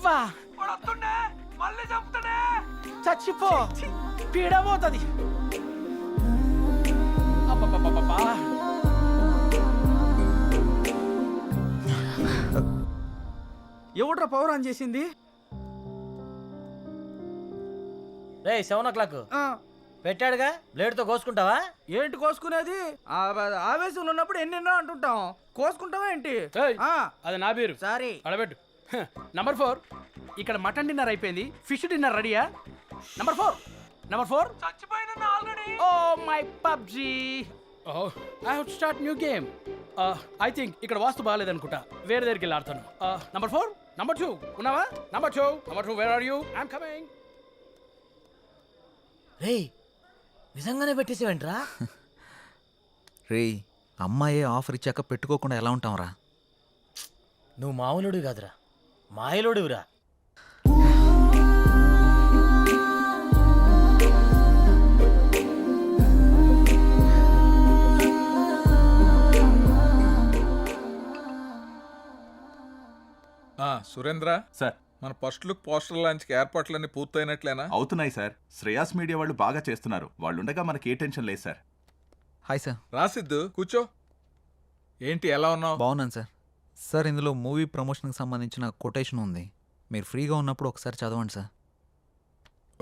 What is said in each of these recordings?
అవ్వా చచ్చిపో పీడబోతుంది. అబ్బబ్బబ్బబ్బా. ఎవడ్రా పవర్ ఆన్ చేసింది? రే 7 o'clock పెట్టాడుగా, బ్లేడ్ తో కోసుకుంటావా? ఏంటి కోసుకునేది? ఆవేశంలో ఉన్నప్పుడు ఎన్నెన్నో అంటుంటాం, కోసుకుంటావా ఏంటి? అది నా పేరు. సారీ అడబెట్టు. నంబర్ 4, ఇక్కడ మటన్ డిన్నర్ అయిపోయింది, ఫిష్ డిన్నర్ రెడీయా? నంబర్ 4 చచ్చిపోయినా already. Oh my PUBG. Oh I have to start new game. I think ఇక్కడ వాస్తు బాగాలేదనుకుంటా, వేరే దగ్గరికి వెళ్ళి ఆడతాను. నంబర్ 4, నంబర్ 2 ఉన్నావా? Number 2 where are you? I'm coming. రే నిజంగానే పెట్టేసేవేంట్రా? రే అమ్మాయే ఆఫర్ ఇచ్చాక పెట్టుకోకుండా ఎలా ఉంటాంరా? నువ్వు మామూలుడివి కాదురా, మాయలోడివిరా. సురేంద్ర సార్, మన ఫస్ట్ లుక్ పోస్టర్ లాంచ్కి ఏర్పాట్లన్నీ పూర్తయినట్లేనా? అవుతున్నాయి సార్. శ్రేయాస్ మీడియా వాళ్ళు బాగా చేస్తున్నారు. వాళ్ళుండగా మనకి ఏ టెన్షన్ లేదు సార్. Hi sir. రాసిద్దు కూర్చో. ఏంటి ఎలా ఉన్నావు? బాగున్నాను సార్. సార్ ఇందులో మూవీ ప్రమోషన్కి సంబంధించిన కొటేషన్ ఉంది, మీరు ఫ్రీగా ఉన్నప్పుడు ఒకసారి చదవండి సార్.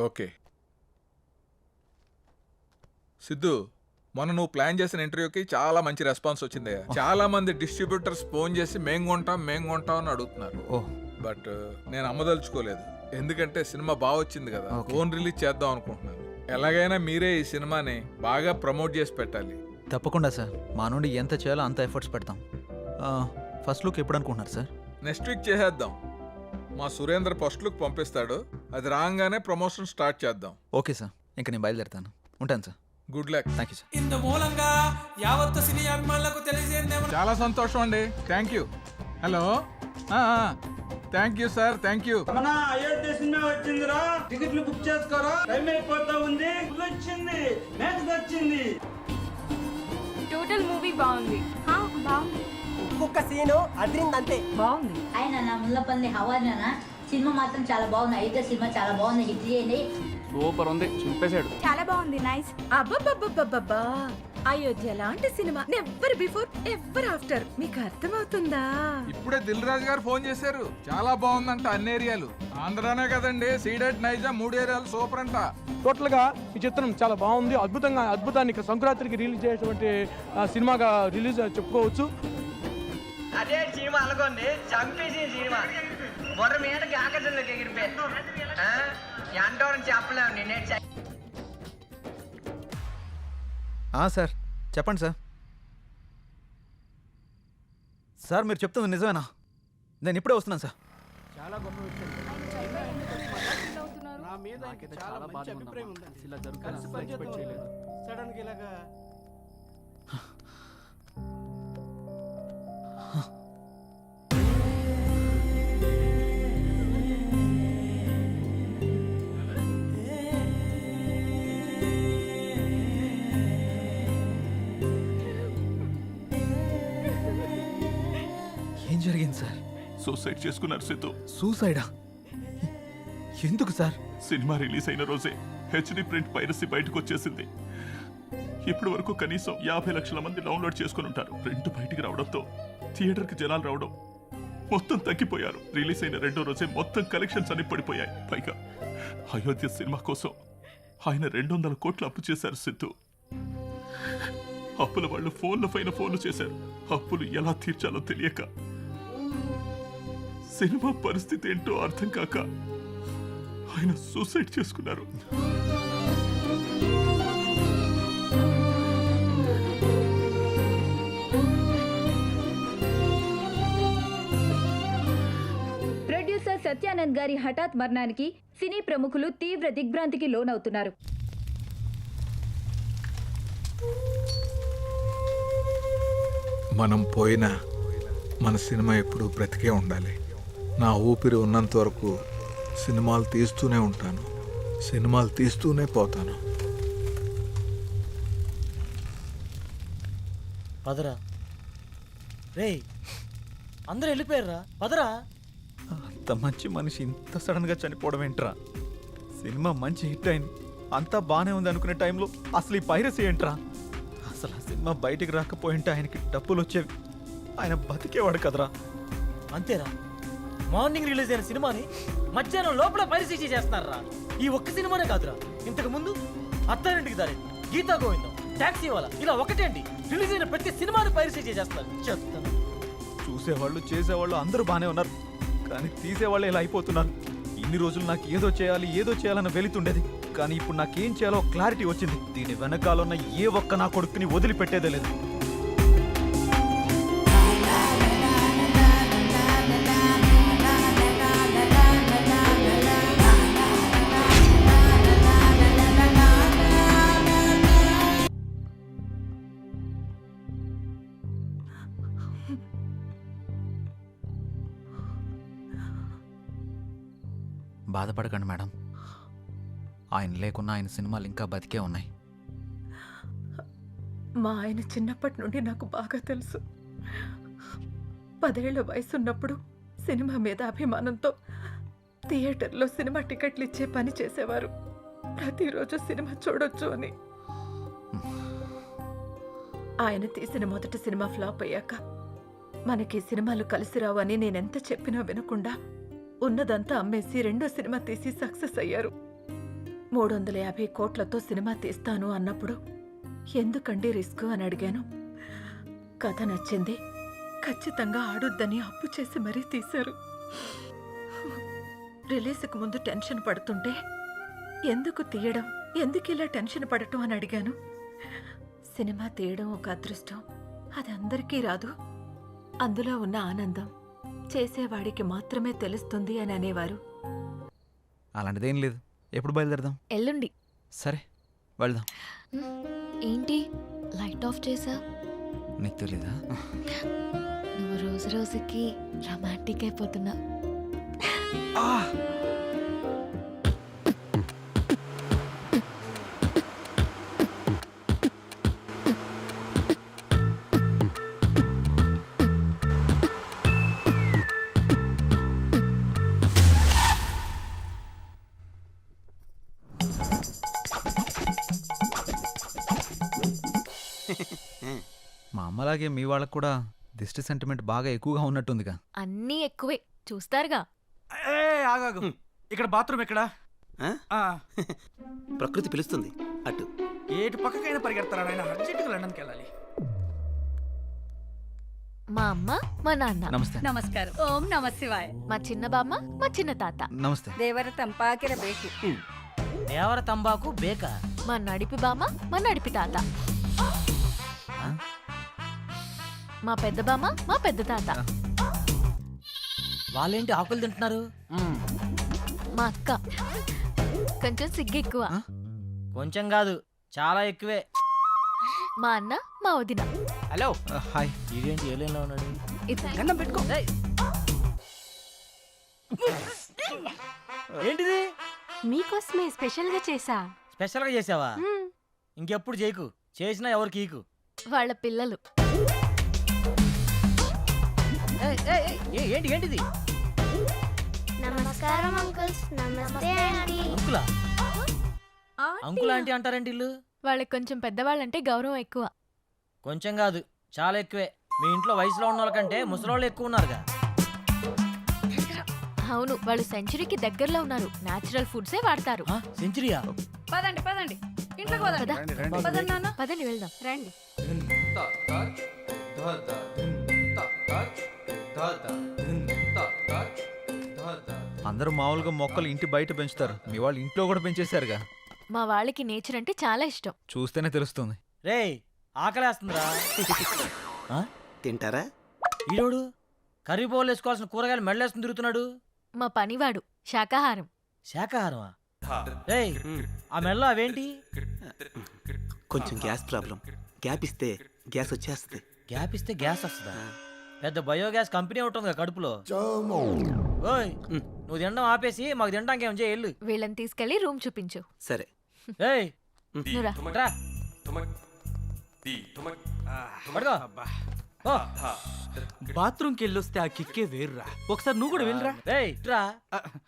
ఓకే. సిద్ధు, మొన్న నువ్వు ప్లాన్ చేసిన ఇంటర్వ్యూకి చాలా మంచి రెస్పాన్స్ వచ్చింది. చాలా మంది డిస్ట్రిబ్యూటర్స్ ఫోన్ చేసి మేం కొంటాం అని అడుగుతున్నారు. ఓహ్, బట్ నేను అమ్మదలుచుకోలేదు, ఎందుకంటే సినిమా బాగా వచ్చింది కదా, ఫోన్ రిలీజ్ చేద్దాం అనుకుంటున్నాను. ఎలాగైనా మీరే ఈ సినిమాని బాగా ప్రమోట్ చేసి పెట్టాలి. తప్పకుండా సార్, మా నుండి ఎంత చేయాలో అంత ఎఫర్ట్స్ పెడతాం. ఫస్ట్ లుక్ ఎప్పుడు అనుకుంటున్నారు సార్? నెక్స్ట్ వీక్ చేసేద్దాం. మా సురేంద్ర ఫస్ట్ లుక్ పంపిస్తాడు, అది రాగానే ప్రమోషన్ స్టార్ట్ చేద్దాం. ఓకే సార్, ఇంకా నేను బయలుదేరుతాను. ఉంటాను sir. Good luck. Thank you sir. ఇందు మూలంగా యావత్తు సినీ అభిమానులకు తెలియజేయండి. చాలా సంతోషం అండి. Thank you. Hello, thank you sir, thank you. Ayodhya cinema వచ్చిందిరా, టికెట్లు బుక్ చేసుకోరా, టైం అయిపోతా ఉంది. వచ్చింది, మ్యాచ్ వచ్చింది. టోటల్ మూవీ బాగుంది. బాగుంది, ఒక్కొక్క సీను అదిరిందంతే. బాగుంది. ఆయన నా ముల్లపల్లి హవానా సినిమా మాత్రం చాలా బాగుంది. అయితే సినిమా చాలా బాగుంది, హిట్ చేయండి. సూపర్ ఉంది, చింపేశాడు. చాలా బాగుంది, నైస్. అబ్బబ్బబ్బబ్బబ్బా, అయోధ్య లాంటి cinema never before ever after. మీకు అర్థమవుతుందా? ఇప్పుడే దిల్ రాజు గారు ఫోన్ చేశారు, చాలా బాగుందంట అన్ని ఏరియాలు. ఆంధ్రానే కదండి, సీడెడ్ నైజా 3 ఏరియాలు సూపర్ అంట. టోటల్ గా ఈ చిత్రం చాలా బాగుంది, అద్భుతాన్ని సంక్రాంతికి రిలీజ్ చేసేటువంటి సినిమాగా రిలీజ్ చెప్పుకోవచ్చు. అదే సినిమా అనుకోండి, చంపేసి సినిమా బొర్ర మీదకి ఆకాశంలోకి ఎగిరిపోయి ఎంతో చెప్పలేము. నేనే సార్ చెప్పండి సార్. సార్ మీరు చెప్తుంది నిజమేనా? నేను ఇప్పుడే వస్తున్నాను సార్. చాలా గొప్ప విషయం. నా మీద చాలా మంచి అభిప్రాయం ఉందండి. ఇలా జరుగుతుంది సడన్ గా ఇలాగా. ఏం జరిగింది సార్? సూసైడ్ చేసుకున్నారు సిద్ధు. సూసైడా? ఎందుకు సార్? సినిమా రిలీజ్ అయిన రోజే హెచ్డి ప్రింట్ పైరసీ బయటకు వచ్చేసింది. ఇప్పటి వరకు కనీసం 50 లక్షల మంది డౌన్లోడ్ చేసుకుని ఉంటారు. ప్రింట్ బయటికి రావడంతో థియేటర్కి జనాలు రావడం మొత్తం తగ్గిపోయారు. రిలీజ్ అయిన 2వ రోజే మొత్తం కలెక్షన్స్ అన్ని పడిపోయాయి. పైగా అయోధ్య సినిమా కోసం ఆయన 200 కోట్లు అప్పు చేశారు సిద్ధు. అప్పుల వాళ్ళు ఫోన్ల పైన ఫోన్లు చేశారు. అప్పులు ఎలా తీర్చాలో తెలియక, సినిమా పరిస్థితి ఏంటో అర్థం కాక ఆయన సూసైడ్ చేసుకున్నారు. ప్రొడ్యూసర్ సత్యానంద్ గారి హఠాత్ మరణానికి సినీ ప్రముఖులు తీవ్ర దిగ్భ్రాంతికి లోనవుతున్నారు. మనం పోయినా మన సినిమా ఎప్పుడు బ్రతికే ఉండాలి. నా ఊపిరి ఉన్నంత వరకు సినిమాలు తీస్తూనే ఉంటాను, సినిమాలు తీస్తూనే పోతాను. పదరా రే, అందరూ వెళ్ళిపోయారా? పదరా. అంత మంచి మనిషి ఇంత సడన్గా చనిపోవడం ఏంట్రా? సినిమా మంచి హిట్ అయింది, అంతా బాగానే ఉంది అనుకునే టైంలో అసలు ఈ పైరసీ ఏంట్రా? అసలు ఆ సినిమా బయటికి రాకపోయింటే ఆయనకి డబ్బులు వచ్చేవి, ఆయన బతికేవాడు కదరా. అంతేరా, మార్నింగ్ రిలీజ్ అయిన సినిమాని మధ్యాహ్నం లోపల పరిశీలి చేస్తున్నారా? ఈ ఒక్క సినిమానే కాదురా, ఇంతకు ముందు అత్తారింటికి దారి, గీతా గోవిందం, టాక్సీ వాళ్ళ, ఇలా ఒకటేంటి రిలీజ్ అయిన ప్రతి సినిమాని పరిశీలి చేస్తారు. చెప్తాను, చూసేవాళ్ళు చేసేవాళ్ళు అందరూ బాగానే ఉన్నారు, కానీ తీసేవాళ్ళు ఇలా అయిపోతున్నారు. ఇన్ని రోజులు నాకు ఏదో చేయాలన్న వెళుతుండేది, కానీ ఇప్పుడు నాకేం చేయాలో క్లారిటీ వచ్చింది. దీని వెనకాలన్న ఏ ఒక్క నా కొడుకుని వదిలిపెట్టేదే లేదు. బాధపడకండి మేడం, ఆయన లేకున్నా ఆయన సినిమాలు ఇంకా బతికే ఉన్నాయి. మా ఆయన చిన్నప్పటి నుండి నాకు బాగా తెలుసు. 10 ఏళ్ల వయసున్నప్పుడు సినిమా మీద అభిమానంతో థియేటర్లో సినిమా టికెట్లు ఇచ్చే పని చేసేవారు. ప్రతిరోజు సినిమా చూడొచ్చు అని. ఆయన తీసిన మొదటి సినిమా ఫ్లాప్ అయ్యాక మనకి సినిమాలు కలిసి రావు అని నేనెంత చెప్పినా వినకుండా ఉన్నదంతా అమ్మేసి రెండో సినిమా తీసి సక్సెస్ అయ్యారు. 350 కోట్లతో సినిమా తీస్తాను అన్నప్పుడు ఎందుకండి రిస్క్ అని అడిగాను. కథ నచ్చింది, ఖచ్చితంగా ఆడొద్దని అప్పు చేసి మరీ తీశారు. రిలీజ్కి ముందు టెన్షన్ పడుతుంటే ఎందుకు తీయడం, ఎందుకు ఇలా టెన్షన్ పడటం అని అడిగాను. సినిమా తీయడం ఒక అదృష్టం, అది అందరికీ రాదు. అందులో ఉన్న ఆనందం చేసేవాడికి మాత్రమే తెలుస్తుంది అని అనేవారు. అలాంటిదేం లేదు. ఎప్పుడు బయలుదేరదాం? ఎల్లుండి. సరే వెళ్దాం. ఏంటి లైట్ ఆఫ్ చేసా? నీకు తెలీదా? నువ్వు రోజు రోజుకి రొమాంటిక్ అయిపోతున్నా. మా అమ్మలాగే మీ వాళ్ళకు కూడా దిష్టి సెంటిమెంట్ బాగా ఎక్కువగా ఉన్నట్టుందిగా. అన్నీ ఎక్కువే, చూస్తారుగా. ఆగాగు, ఇక్కడ బాత్రూమ్ ఎక్కడా? ప్రకృతి పిలుస్తుంది అటు. ఏటు పక్కకైనా పరిగెడతారా నాయన? అర్జెంటుగా లండన్కి వెళ్ళాలి. మా అమ్మ, మా నాన్న. నమస్తే. నమస్కారం. ఓం నమ శివాయ. మా చిన్న బామ్మ, మా చిన్న తాత. నమస్తే. దేవర తంపాకిర బేకి. దేవర తంబాకు బేక. మా నడిపి బామ్మ, మా నడిపి తాత. మా పెద్ద బామ్మ, మా పెద్ద తాత. వాళ్ళేంటి ఆకులు తింటున్నారు? మా అక్క కొంచెం సిగ్గు ఎక్కువ. కొంచెం కాదు, చాలా ఎక్కువే. మా అన్న, మా వదిన. హలో. హాయ్. ఇదేంటి ఏలేలా ఉన్నాడు? గన్నం పెట్టుకో. ఏంటిది? మీకోసమే స్పెషల్ గా చేసా. స్పెషల్ గా చేసావా? ఇంకెప్పుడు చేయకు, చేసినా ఎవరికి ఈకు. వాళ్ళ పిల్లలు. ఏంటి ఏంటిది? నమస్కారం అంకుల్స్. నమస్తే ఆంటీ. అంకులా? అంకుల్ ఆంటీ అంటారేంటి ఇల్లు? వాళ్ళకి కొంచెం పెద్దవాళ్ళంటే గౌరవం ఎక్కువ. కొంచెం కాదు, చాలా ఎక్కువే. మీ ఇంట్లో వయసులో ఉన్న వాళ్ళకంటే ముసలోళ్ళు ఎక్కువ ఉన్నారుగా. అవును, వాళ్ళు సెంచరీకి దగ్గరలో ఉన్నారు. నేచురల్ ఫుడ్సే వాడతారు. సెంచరీయా? పదండి పదండి, ఇంట్లోకి పదండి. పదండి నాన్న. పదండి వెళ్దాం. రండి. అందరూ మామూలుగా మొక్కలు ఇంటి బయట పెంచుతారు, మీ వాళ్ళు ఇంట్లో కూడా పెంచేశారుగా. మా వాళ్ళకి నేచర్ అంటే చాలా ఇష్టం. చూస్తేనే తెలుస్తుంది. రేయ్, ఆకలేస్తుందిరా. తింటారా? ఈరోడు కర్రీ బౌల్ వేసుకోవాల్సిన కూరగాయలు మెడలేసుకుని తిరుగుతున్నాడు. మా పనివాడు శాకాహారం. శాకాహారమా? రేయ్, ఆ మెడలో అవేంటి? కొంచెం గ్యాస్ ప్రాబ్లం. గ్యాప్ ఇస్తే గ్యాస్ వచ్చేస్తుంది. గ్యాప్ ఇస్తే గ్యాస్ వస్తుందా? పెద్ద బయోగ్యాస్ కంపెనీ ఉంటుంది కడుపులో. ఓయ్, నువ్వు తినడం ఆపేసి మాకు తినడానికి ఏం చేయాలి? వీళ్ళని తీసుకెళ్లి రూమ్ చూపించు. సరే. ఏయ్, నువ్వురా. రా. పడుకో. బాత్రూమ్కి వెళ్ళొస్తే ఆ కిక్కే వేరురా. ఒకసారి నువ్వు కూడా వెళ్ళరా. రేయ్ ఇట్రా.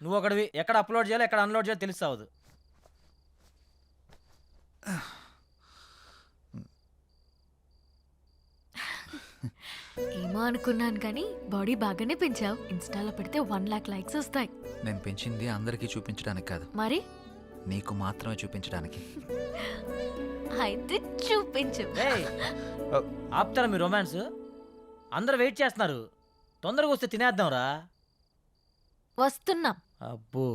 నువ్వు ఒకటివి ఎక్కడ అప్లోడ్ చేయాలో ఎక్కడ అన్లోడ్ చేయాలో తెలుస్తావదు. ఏమో అనుకున్నాను కానీ బాడీ బాగానే పెంచావు. ఇన్స్టాలో పెడితే 1 lakh లైక్స్ వస్తాయి. నేను పెంచింది అందరికీ చూపించడానికి కాదు, మరి నీకు మాత్రమే చూపించడానికి. అయితే చూపించు. రేయ్ ఆపుతారా మీ రొమాన్స్? అందరూ వెయిట్ చేస్తున్నారు, తొందరగా వస్తే తినేద్దాంరా. వస్తున్నాం. అబ్బో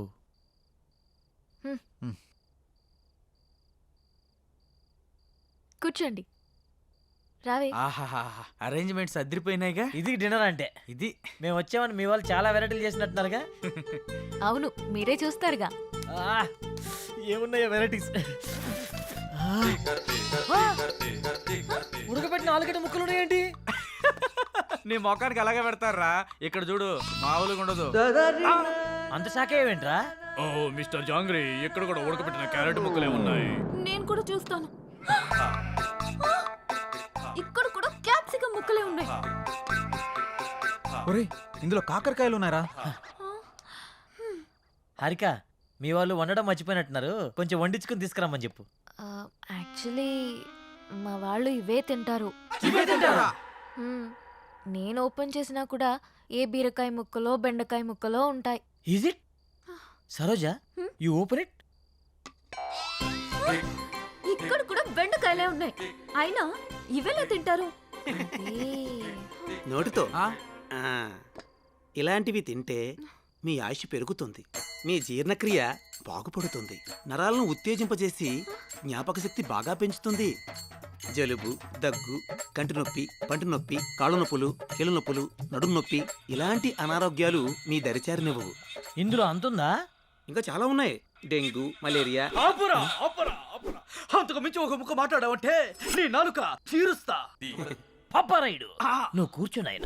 కూర్చోండి. రావే. ఆహాహా, అరేంజ్మెంట్స్ అదిరిపోయినాయిగా. ఇది డిన్నర్ అంటే. ఇది మేము వచ్చామని మీ వాళ్ళు చాలా వెరైటీలు చేసినట్టున్నారుగా. అవును, మీరే చూస్తారుగా. ఆ, ఏమున్నాయో వెరైటీస్. ఉడకబెట్టిన ఆలుగడ్డ ముక్కలు ఉన్నాయేంటి? నీ మొఖానికి అలాగే పెడతారా. ఇక్కడ చూడు, మామూలుగా ఉండదు. అంత శాఖ ఏమేంట్రా? ఓ మిస్టర్ జాంగ్రీ, ఇక్కడ కూడా ఉడకబెట్టిన క్యారెట్ ముక్కలే ఉన్నాయి. నేను కూడా చూస్తాను. ఇక్కడ కూడా క్యాప్సికం ముక్కలే ఉన్నాయి. ఒరేయ్, ఇందులో కాకరకాయలు ఉన్నారా? హారిక, మీ వాళ్ళు వండడం మర్చిపోయినట్టున్నారు, కొంచెం వండించుకుని తీసుకురమ్మని చెప్పు. యాక్చువల్లీ మా వాళ్ళు ఇవే తింటారు. మ్మ్. నేను ఓపెన్ చేసినా కూడా ఏ బీరకాయ ముక్కలో బెండకాయ ముక్కలో ఉంటాయి. Is it? Saroja, you open it. ఇక్కడ కూడా బెండకాయలే ఉన్నాయి, అయినా ఇవెలా తింటారు? నోటితో ఇలాంటివి తింటే మీ ఆయుష్ పెరుగుతుంది, మీ జీర్ణక్రియ బాగుపడుతుంది, నరాలను ఉత్తేజింపజేసి జ్ఞాపక శక్తి బాగా పెంచుతుంది. జలుబు, దగ్గు, కంటి నొప్పి, పంటి నొప్పి, కాళ్ళ నొప్పులు, కీళ్ళ నొప్పులు, నడుము నొప్పి ఇలాంటి అనారోగ్యాలు మీ దరిచారినివ్వవు. ఇందులో అంతుందా? ఇంకా చాలా ఉన్నాయి. Dengue, malaria. ఆపురా, ఆపురా, ఆపురా. అంతకు మించి ఒక ముక్క మాట్లాడావంటే నీ నాలుక తీరుస్తా. పప్పారాయుడు, నువ్వు కూర్చున్నాయన.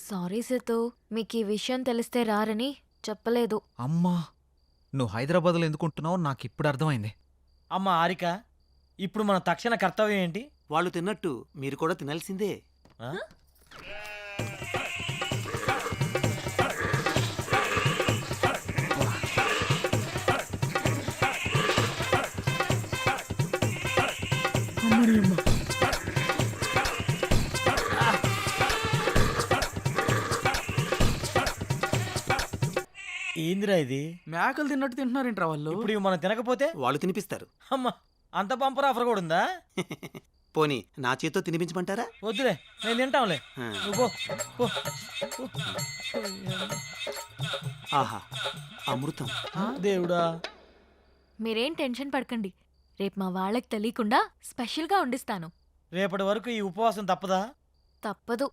సారీ సేతు, మీకు ఈ విషయం తెలిస్తే రారని చెప్పలేదు. అమ్మా, నువ్వు హైదరాబాద్లో ఎందుకుంటున్నావు నాకు ఇప్పుడు అర్థమైంది. అమ్మ హారిక, ఇప్పుడు మన తక్షణ కర్తవ్యం ఏంటి? వాళ్ళు తిన్నట్టు మీరు కూడా తినాల్సిందే. ఆ? ఏందిరా ఇది? మేకలు తిన్నట్టు తింటున్నారేంట్రా వాళ్ళు? ఇప్పుడు ఇవి మనం తినకపోతే వాళ్ళు తినిపిస్తారు. అమ్మా, అంత పంపర్ ఆఫర్ కూడా ఉందా? పోనీ నా చేత్తో తినిపించమంటారా? వద్దులే, నేను తింటాంలే. ఆ. నువ్వు పో, పో. ఆహా, అమృతం. దేవుడా. మీరేం టెన్షన్ పడకండి, రేపు మా వాళ్ళకి తెలియకుండా స్పెషల్గా వండిస్తాను. రేపటి వరకు ఈ ఉపవాసం తప్పదా? తప్పదు.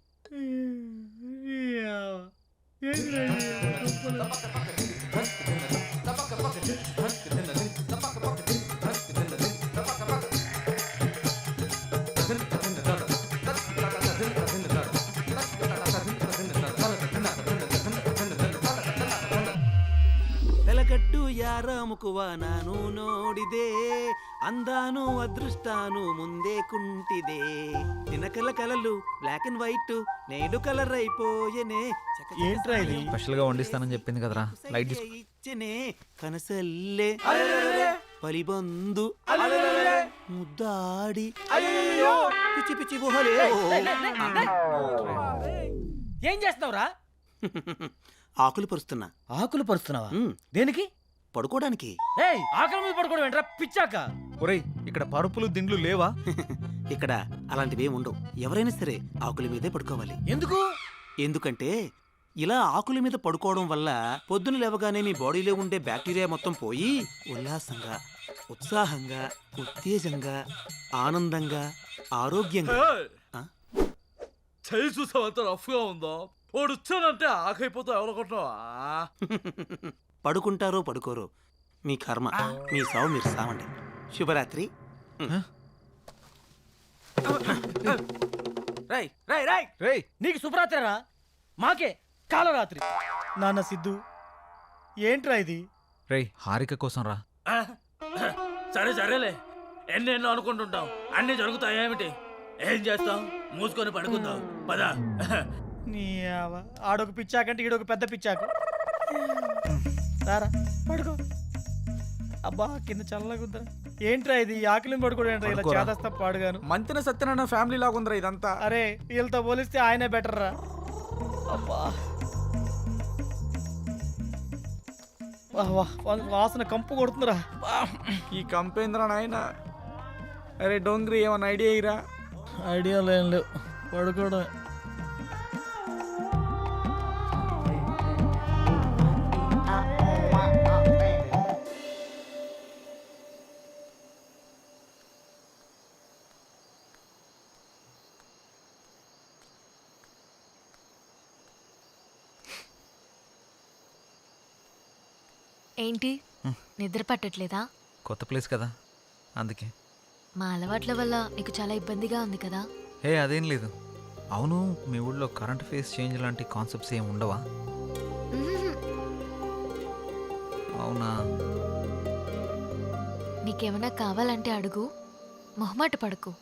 వెలగట్టు యారాముకువ ನಾನು ನೋಡಿದೆ అందాను అదృష్టాను ముందే కుంటిదే నినకల కలలు బ్లాక్ అండ్ వైట్ నేడు కలర్ అయిపోయనే ఏంట్రా ఇది? స్పెషల్ గా వండిస్తానని చెప్పింది కదరా, లైట్ తీసుకో. ఇచ్చనే కనసల్లే పలిబందు ముద్దాడి పిచ్చి పిచ్చి గుహలే. ఏం చేస్తున్నావురా? ఆకులు పరుస్తున్నా. ఆకులు పరుస్తున్నావా? ఉమ్, దేనికి? పడుకోవడానికి. ఏయ్, ఆకలి మీద పడుకోవడం ఏంట్రా పిచ్చాక? ఒరేయ్, ఇక్కడ పరుపులు దిండ్లు లేవా? ఇక్కడ అలాంటివి ఉండవు. ఎవరైనా సరే ఆకుల మీదే పడుకోవాలి. ఎందుకు? ఎందుకంటే ఇలా ఆకుల మీద పడుకోవడం వల్ల పొద్దున లేవగానే మీ బాడీలో ఉండే బ్యాక్టీరియా మొత్తం పోయి ఉల్లాసంగా, ఉత్సాహంగా, ఉత్తేజంగా, ఆనందంగా, ఆరోగ్యంగా. ఆ? చేయి చూసావంత రఫ్గా ఉందో, వాడు వచ్చానంటే ఆకైపోతావు. ఎవరనుకుంటున్నావా? పడుకుంటారో పడుకోరో మీ కర్మ, మీ సావు మీరు సావండి. శుభరాత్రి. రై రై రై రై, నీకు శుభరాత్రిరా, మాకే కాలరాత్రి. నాన్న సిద్ధు, ఏంట్రా ఇది? రేయ్, హారిక కోసం రా. సరే సరేలే, ఎన్నెన్నో అనుకుంటుంటాం, అన్నీ జరుగుతాయేమిటి? ఏం చేస్తాం మూసుకొని పడుకుందాం పదా. నీ ఆడొక పిచ్చాకంటే ఈడొక పెద్ద పిచ్చాకు. రారా పడుకో. అబ్బా కింద చల్లగా ఉందరా. ఏంట్రా ఇది ఆకలిని పడుకోవడం ఏంట్రా ఇలా చేదస్తా పాడుగాను. మంతిన సత్యనారాయణ ఫ్యామిలీ లాగా ఉందిరా ఇదంతా. అరే వీళ్ళతో పోలిస్తే ఆయనే బెటర్ రా. అబ్బా వాసన కంపు కొడుతుందిరా. ఈ కంపేంద్ర నాయన. అరే డోంగ్రీ ఏమన్నా ఐడియా ఇరా? ఐడియాలు ఏం లేవు, పడుకోవడం. ఏంటి నిద్ర పట్టట్లేదా? కొత్త ప్లేస్ కదా అందుకే. మా అలవాట్ల వల్ల నీకు చాలా ఇబ్బందిగా ఉంది కదా? హే అదేం లేదు. అవును మీ ఊళ్ళో కరెంట్ ఫేస్ చేంజ్ లాంటి కాన్సెప్ట్స్ ఏమి ఉండవా? మ్మ్. అవునా? నీకేమైనా కావాలంటే అడుగు, మొహమాట పడకు.